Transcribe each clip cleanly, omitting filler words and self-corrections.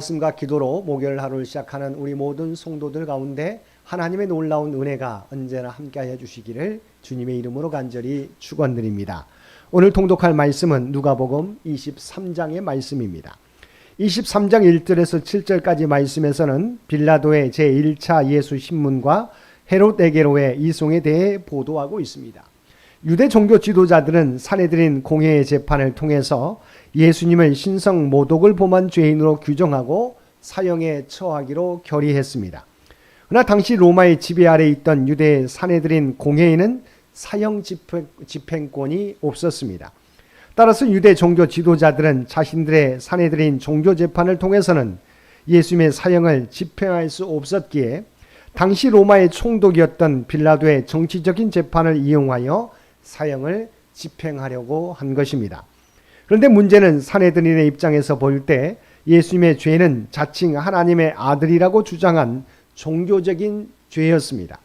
말씀과 기도로 목요일 하루를 시작하는 우리 모든 성도들 가운데 하나님의 놀라운 은혜가 언제나 함께하여 주시기를 주님의 이름으로 간절히 축원드립니다. 오늘 통독할 말씀은 누가복음 23장의 말씀입니다. 23장 1절에서 7절까지 말씀에서는 빌라도의 제1차 예수 신문과 헤롯에게로의 이송에 대해 보도하고 있습니다. 유대 종교 지도자들은 사내들인 공회의 재판을 통해서 예수님을 신성 모독을 범한 죄인으로 규정하고 사형에 처하기로 결의했습니다. 그러나 당시 로마의 지배 아래 있던 유대 사내들인 공회에는 사형 집행권이 없었습니다. 따라서 유대 종교 지도자들은 자신들의 사내들인 종교 재판을 통해서는 예수님의 사형을 집행할 수 없었기에 당시 로마의 총독이었던 빌라도의 정치적인 재판을 이용하여 사형을 집행하려고 한 것입니다. 그런데 문제는 사내들인의 입장에서 볼 때 예수님의 죄는 자칭 하나님의 아들이라고 주장한 종교적인 죄였습니다.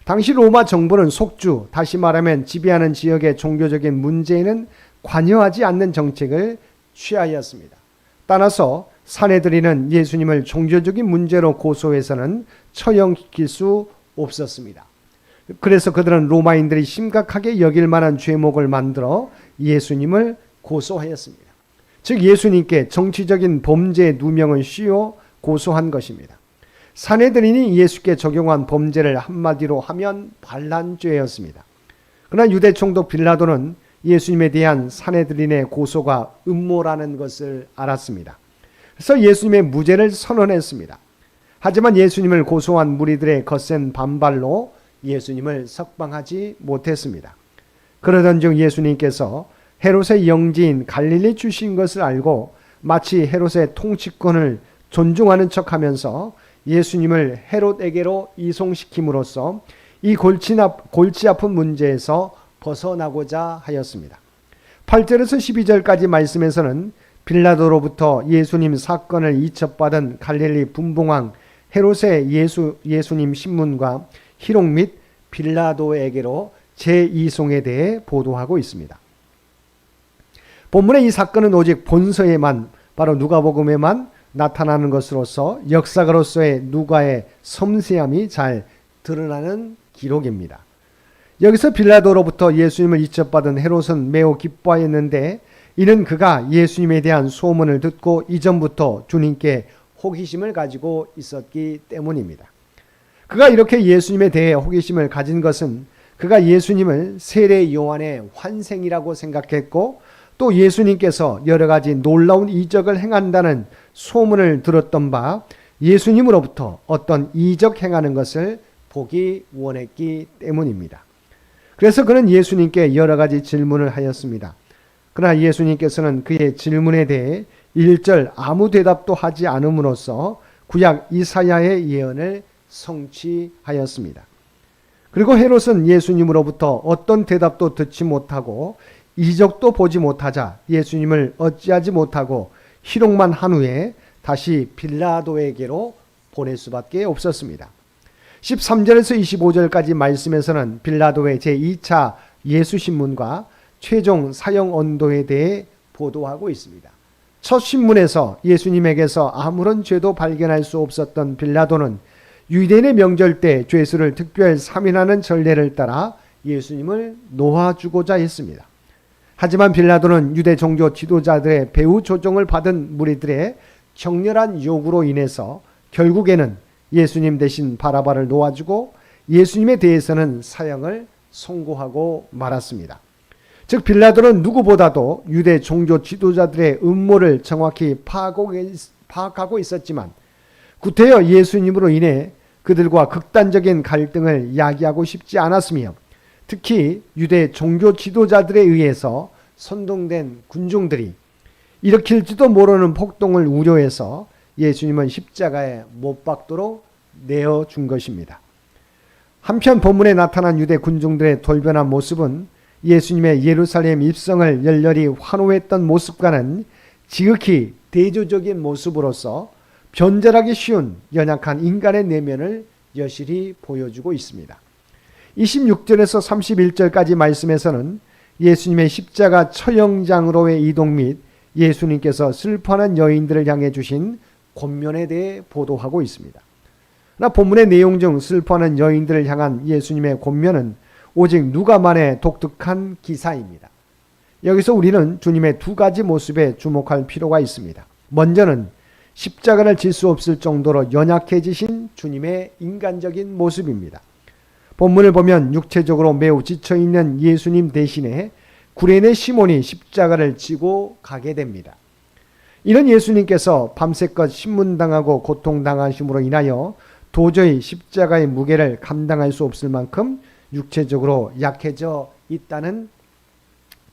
당시 로마 정부는 속주, 다시 말하면 지배하는 지역의 종교적인 문제에는 관여하지 않는 정책을 취하였습니다. 따라서 사내들인은 예수님을 종교적인 문제로 고소해서는 처형시킬 수 없었습니다. 그래서 그들은 로마인들이 심각하게 여길 만한 죄목을 만들어 예수님을 고소하였습니다. 즉 예수님께 정치적인 범죄 누명을 씌워 고소한 것입니다. 사내들인이 예수께 적용한 범죄를 한마디로 하면 반란죄였습니다. 그러나 유대 총독 빌라도는 예수님에 대한 사내들인의 고소가 음모라는 것을 알았습니다. 그래서 예수님의 무죄를 선언했습니다. 하지만 예수님을 고소한 무리들의 거센 반발로 예수님을 석방하지 못했습니다. 그러던 중 예수님께서 헤롯의 영지인 갈릴리 주신 것을 알고 마치 헤롯의 통치권을 존중하는 척하면서 예수님을 헤롯에게로 이송시킴으로써 이 골치 아픈 문제에서 벗어나고자 하였습니다. 8절에서 12절까지 말씀에서는 빌라도로부터 예수님 사건을 이첩받은 갈릴리 분봉왕 헤롯의 예수님 신문과 희록 및 빌라도에게로 제2송에 대해 보도하고 있습니다. 본문의 이 사건은 오직 본서에만, 바로 누가복음에만 나타나는 것으로서 역사가로서의 누가의 섬세함이 잘 드러나는 기록입니다. 여기서 빌라도로부터 예수님을 이첩받은 헤롯은 매우 기뻐하였는데 이는 그가 예수님에 대한 소문을 듣고 이전부터 주님께 호기심을 가지고 있었기 때문입니다. 그가 이렇게 예수님에 대해 호기심을 가진 것은 그가 예수님을 세례 요한의 환생이라고 생각했고 또 예수님께서 여러 가지 놀라운 이적을 행한다는 소문을 들었던 바 예수님으로부터 어떤 이적 행하는 것을 보기 원했기 때문입니다. 그래서 그는 예수님께 여러 가지 질문을 하였습니다. 그러나 예수님께서는 그의 질문에 대해 1절 아무 대답도 하지 않음으로써 구약 이사야의 예언을 성취하였습니다. 그리고 헤롯은 예수님으로부터 어떤 대답도 듣지 못하고 이적도 보지 못하자 예수님을 어찌하지 못하고 희롱만 한 후에 다시 빌라도에게로 보낼 수밖에 없었습니다. 13절에서 25절까지 말씀에서는 빌라도의 제2차 예수 신문과 최종 사형 언도에 대해 보도하고 있습니다. 첫 신문에서 예수님에게서 아무런 죄도 발견할 수 없었던 빌라도는 유대인의 명절 때 죄수를 특별 사면하는 전례를 따라 예수님을 놓아주고자 했습니다. 하지만 빌라도는 유대 종교 지도자들의 배후 조종을 받은 무리들의 격렬한 요구로 인해서 결국에는 예수님 대신 바라바를 놓아주고 예수님에 대해서는 사형을 선고하고 말았습니다. 즉 빌라도는 누구보다도 유대 종교 지도자들의 음모를 정확히 파악하고 있었지만 구태여 예수님으로 인해 그들과 극단적인 갈등을 야기하고 싶지 않았으며 특히 유대 종교 지도자들에 의해서 선동된 군중들이 일으킬지도 모르는 폭동을 우려해서 예수님은 십자가에 못 박도록 내어준 것입니다. 한편 본문에 나타난 유대 군중들의 돌변한 모습은 예수님의 예루살렘 입성을 열렬히 환호했던 모습과는 지극히 대조적인 모습으로서 변절하기 쉬운 연약한 인간의 내면을 여실히 보여주고 있습니다. 26절에서 31절까지 말씀에서는 예수님의 십자가 처형장으로의 이동 및 예수님께서 슬퍼하는 여인들을 향해 주신 권면에 대해 보도하고 있습니다. 그러나 본문의 내용 중 슬퍼하는 여인들을 향한 예수님의 권면은 오직 누가만의 독특한 기사입니다. 여기서 우리는 주님의 두 가지 모습에 주목할 필요가 있습니다. 먼저는 십자가를 질 수 없을 정도로 연약해지신 주님의 인간적인 모습입니다. 본문을 보면 육체적으로 매우 지쳐있는 예수님 대신에 구레네 시몬이 십자가를 지고 가게 됩니다. 이런 예수님께서 밤새껏 신문당하고 고통당하심으로 인하여 도저히 십자가의 무게를 감당할 수 없을 만큼 육체적으로 약해져 있다는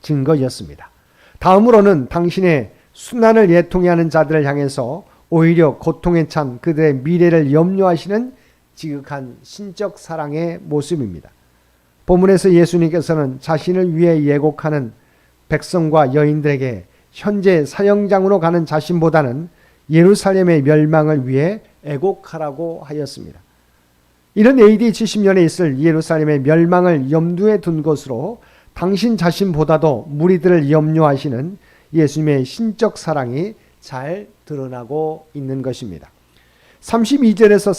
증거였습니다. 다음으로는 당신의 순환을 예통해 하는 자들을 향해서 오히려 고통에 찬 그들의 미래를 염려하시는 지극한 신적 사랑의 모습입니다. 본문에서 예수님께서는 자신을 위해 예곡하는 백성과 여인들에게 현재 사형장으로 가는 자신보다는 예루살렘의 멸망을 위해 애곡하라고 하였습니다. 이런 AD 70년에 있을 예루살렘의 멸망을 염두에 둔 것으로 당신 자신보다도 무리들을 염려하시는 예수님의 신적 사랑이 잘 드러나고 있는 것입니다. 32절에서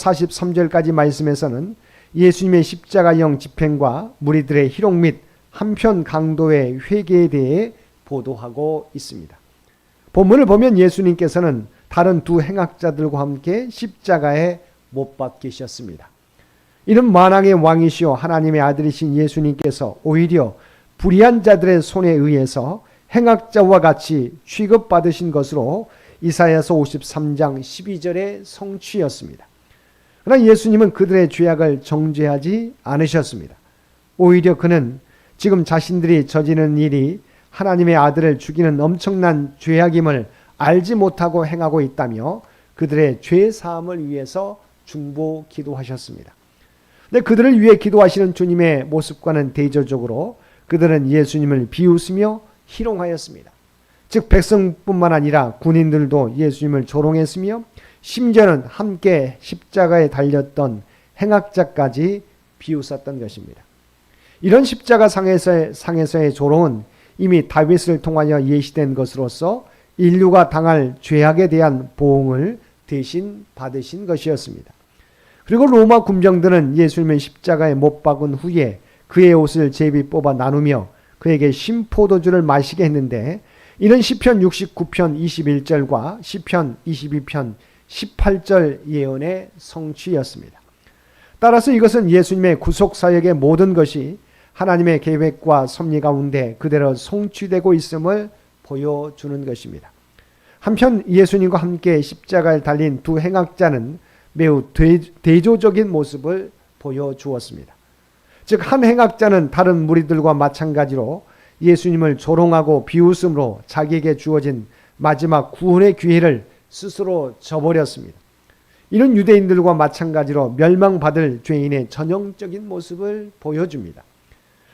43절까지 말씀에서는 예수님의 십자가형 집행과 무리들의 희롱 및 한편 강도의 회개에 대해 보도하고 있습니다. 본문을 보면 예수님께서는 다른 두 행악자들과 함께 십자가에 못 박히셨습니다. 이런 만왕의 왕이시오 하나님의 아들이신 예수님께서 오히려 불의한 자들의 손에 의해서 행악자와 같이 취급받으신 것으로 이사야서 53장 12절의 성취였습니다. 그러나 예수님은 그들의 죄악을 정죄하지 않으셨습니다. 오히려 그는 지금 자신들이 저지르는 일이 하나님의 아들을 죽이는 엄청난 죄악임을 알지 못하고 행하고 있다며 그들의 죄 사함을 위해서 중보 기도하셨습니다. 근데 그들을 위해 기도하시는 주님의 모습과는 대조적으로 그들은 예수님을 비웃으며 희롱하였습니다. 즉 백성뿐만 아니라 군인들도 예수님을 조롱했으며 심지어는 함께 십자가에 달렸던 행악자까지 비웃었던 것입니다. 이런 십자가 상에서의 조롱은 이미 다윗을 통하여 예시된 것으로서 인류가 당할 죄악에 대한 보응을 대신 받으신 것이었습니다. 그리고 로마 군병들은 예수님을 십자가에 못 박은 후에 그의 옷을 제비 뽑아 나누며 그에게 신포도주를 마시게 했는데 이는 시편 69편 21절과 시편 22편 18절 예언의 성취였습니다. 따라서 이것은 예수님의 구속사역의 모든 것이 하나님의 계획과 섭리 가운데 그대로 성취되고 있음을 보여주는 것입니다. 한편 예수님과 함께 십자가에 달린 두 행악자는 매우 대조적인 모습을 보여주었습니다. 즉 한 행악자는 다른 무리들과 마찬가지로 예수님을 조롱하고 비웃음으로 자기에게 주어진 마지막 구원의 기회를 스스로 저버렸습니다. 이런 유대인들과 마찬가지로 멸망받을 죄인의 전형적인 모습을 보여줍니다.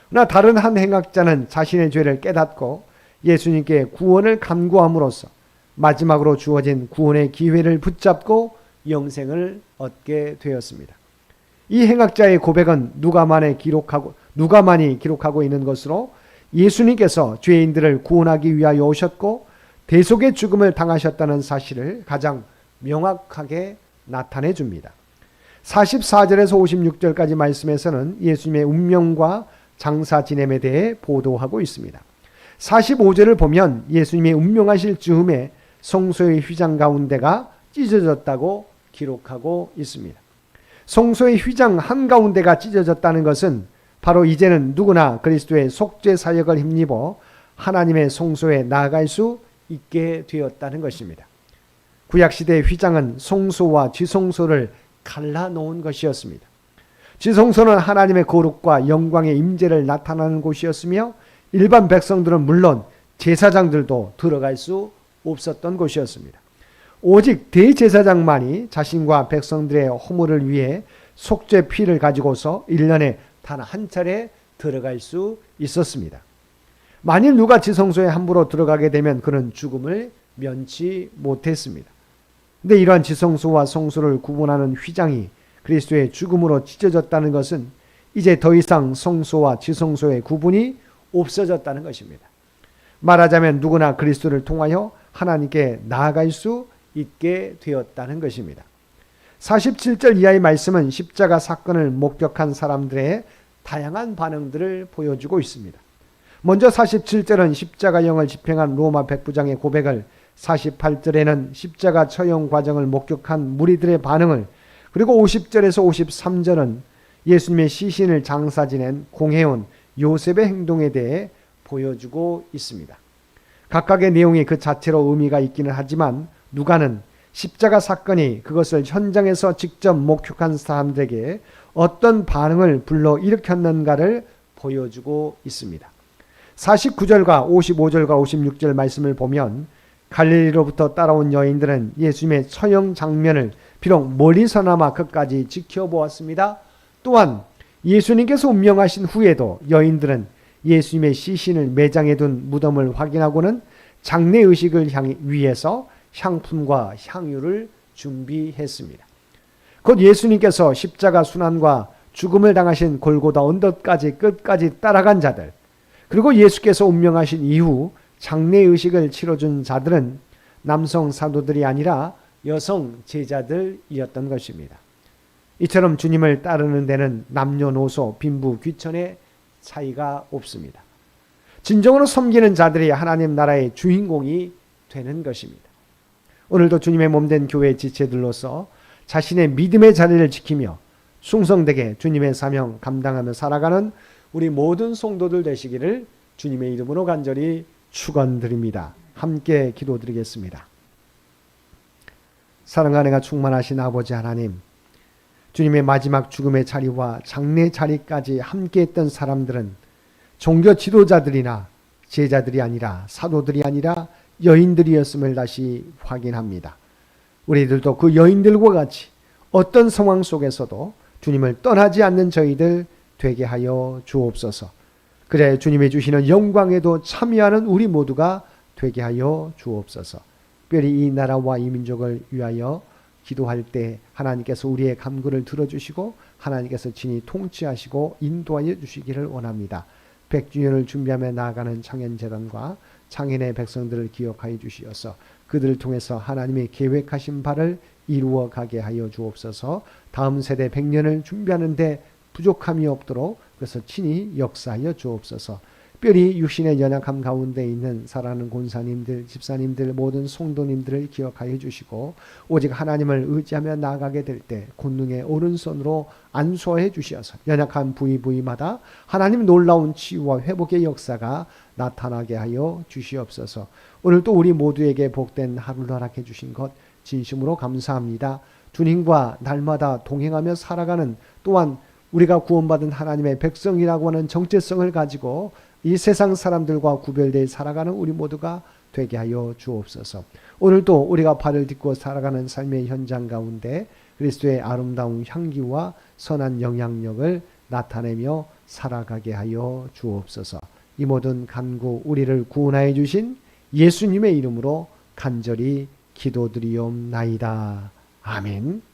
그러나 다른 한 행악자는 자신의 죄를 깨닫고 예수님께 구원을 간구함으로써 마지막으로 주어진 구원의 기회를 붙잡고 영생을 얻게 되었습니다. 이 행악자의 고백은 누가만이 기록하고 있는 것으로 예수님께서 죄인들을 구원하기 위하여 오셨고 대속의 죽음을 당하셨다는 사실을 가장 명확하게 나타내 줍니다. 44절에서 56절까지 말씀에서는 예수님의 운명과 장사 지냄에 대해 보도하고 있습니다. 45절을 보면 예수님의 운명하실 즈음에 성소의 휘장 가운데가 찢어졌다고 기록하고 있습니다. 성소의 휘장 한가운데가 찢어졌다는 것은 바로 이제는 누구나 그리스도의 속죄 사역을 힘입어 하나님의 성소에 나아갈 수 있게 되었다는 것입니다. 구약시대의 휘장은 성소와 지성소를 갈라놓은 것이었습니다. 지성소는 하나님의 거룩과 영광의 임재를 나타내는 곳이었으며 일반 백성들은 물론 제사장들도 들어갈 수 없었던 곳이었습니다. 오직 대제사장만이 자신과 백성들의 허물을 위해 속죄 피를 가지고서 1년에 단 한 차례 들어갈 수 있었습니다. 만일 누가 지성소에 함부로 들어가게 되면 그는 죽음을 면치 못했습니다. 근데 이러한 지성소와 성소를 구분하는 휘장이 그리스도의 죽음으로 찢어졌다는 것은 이제 더 이상 성소와 지성소의 구분이 없어졌다는 것입니다. 말하자면 누구나 그리스도를 통하여 하나님께 나아갈 수 있게 되었다는 것입니다. 47절 이하의 말씀은 십자가 사건을 목격한 사람들의 다양한 반응들을 보여주고 있습니다. 먼저 47절은 십자가형을 집행한 로마 백부장의 고백을, 48절에는 십자가 처형 과정을 목격한 무리들의 반응을, 그리고 50절에서 53절은 예수님의 시신을 장사 지낸 공회원 요셉의 행동에 대해 보여주고 있습니다. 각각의 내용이 그 자체로 의미가 있기는 하지만 누가는 십자가 사건이 그것을 현장에서 직접 목격한 사람들에게 어떤 반응을 불러일으켰는가를 보여주고 있습니다. 49절과 55절과 56절 말씀을 보면 갈릴리로부터 따라온 여인들은 예수님의 처형 장면을 비록 멀리서나마 끝까지 지켜보았습니다. 또한 예수님께서 운명하신 후에도 여인들은 예수님의 시신을 매장해 둔 무덤을 확인하고는 장례의식을 위해서 향품과 향유를 준비했습니다. 곧 예수님께서 십자가 순환과 죽음을 당하신 골고다 언덕까지 끝까지 따라간 자들, 그리고 예수께서 운명하신 이후 장례의식을 치러준 자들은 남성 사도들이 아니라 여성 제자들이었던 것입니다. 이처럼 주님을 따르는 데는 남녀노소, 빈부, 귀천의 차이가 없습니다. 진정으로 섬기는 자들이 하나님 나라의 주인공이 되는 것입니다. 오늘도 주님의 몸된 교회 지체들로서 자신의 믿음의 자리를 지키며 충성되게 주님의 사명 감당하며 살아가는 우리 모든 성도들 되시기를 주님의 이름으로 간절히 축원드립니다. 함께 기도드리겠습니다. 사랑과 은혜가 충만하신 아버지 하나님, 주님의 마지막 죽음의 자리와 장례 자리까지 함께했던 사람들은 종교 지도자들이나 제자들이 아니라 사도들이 아니라 여인들이었음을 다시 확인합니다. 우리들도 그 여인들과 같이 어떤 상황 속에서도 주님을 떠나지 않는 저희들 되게 하여 주옵소서. 그래 주님이 주시는 영광에도 참여하는 우리 모두가 되게 하여 주옵소서. 특별히 이 나라와 이 민족을 위하여 기도할 때 하나님께서 우리의 간구를 들어주시고 하나님께서 친히 통치하시고 인도하여 주시기를 원합니다. 100주년을 준비하며 나아가는 창현재단과 창현의 백성들을 기억하여 주시어서 그들을 통해서 하나님의 계획하신 바를 이루어 가게 하여 주옵소서. 다음 세대 100년을 준비하는데 부족함이 없도록 그래서 친히 역사하여 주옵소서. 특별히 육신의 연약함 가운데 있는 사랑하는 권사님들, 집사님들, 모든 성도님들을 기억하여 주시고 오직 하나님을 의지하며 나아가게 될 때 권능의 오른손으로 안수해 주시어서 연약한 부위마다 하나님 놀라운 치유와 회복의 역사가 나타나게 하여 주시옵소서. 오늘도 우리 모두에게 복된 하루를 허락해 주신 것 진심으로 감사합니다. 주님과 날마다 동행하며 살아가는 또한 우리가 구원받은 하나님의 백성이라고 하는 정체성을 가지고 이 세상 사람들과 구별되어 살아가는 우리 모두가 되게 하여 주옵소서. 오늘도 우리가 발을 딛고 살아가는 삶의 현장 가운데 그리스도의 아름다운 향기와 선한 영향력을 나타내며 살아가게 하여 주옵소서. 이 모든 간구 우리를 구원하여 주신 예수님의 이름으로 간절히 기도드리옵나이다. 아멘.